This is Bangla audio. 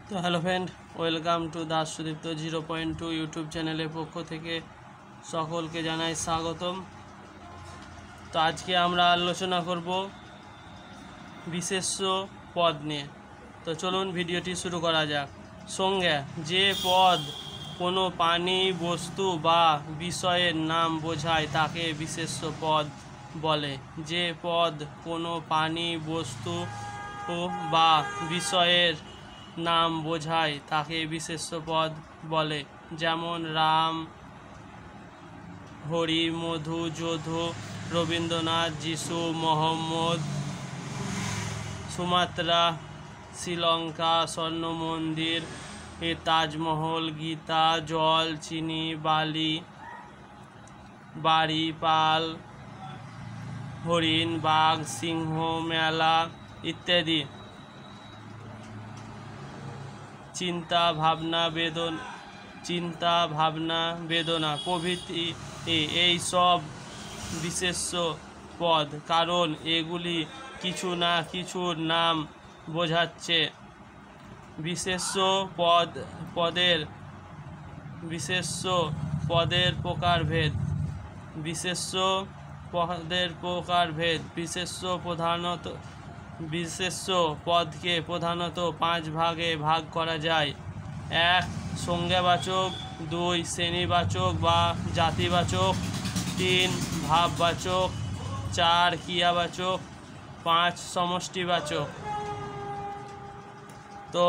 তো hello friend, welcome to Das Sudipta 0.2 YouTube চ্যানেলের পক্ষ থেকে সকলকে জানাই স্বাগতম। তো আজকে আমরা আলোচনা করব বিশেষ্য পদ নিয়ে। তো চলুন ভিডিওটি শুরু করা যাক। সংজ্ঞা: যে পদ কোনো প্রাণী, বস্তু বা বিষয়ের নাম বোঝায় তাকে বিশেষ্য পদ বলে। যে পদ কোনো প্রাণী, বস্তু বা বিষয়ের নাম বোঝায় তাকে বিশেষ্য পদ বলে। যেমন রাম, হরি, মধু, যদু, রবীন্দ্রনাথ, যিশু, মোহাম্মদ, সুমাত্রা, শ্রীলঙ্কা, স্বর্ণ মন্দির, তাজমহল, গীতা, জল, চিনি, বালি, বাড়ি, পাল, হরিণ, বাঘ, সিংহ, মেলা ইত্যাদি। চিন্তা ভাবনা বেদনা প্রভৃতি এই সব বিশেষ্য পদ, কারণ এগুলি কিছু না কিছুর নাম বোঝাচ্ছে। বিশেষ্য পদের প্রকারভেদ। বিশেষ্য পদকে প্রধানত 5 ভাগে ভাগ করা যায়। 1. সংজ্ঞাবাচক, 2. শ্রেণীবাচক বা জাতিবাচক, 3. ভাববাচক, 4. ক্রিয়াবাচক, 5. সমষ্টিবাচক। তো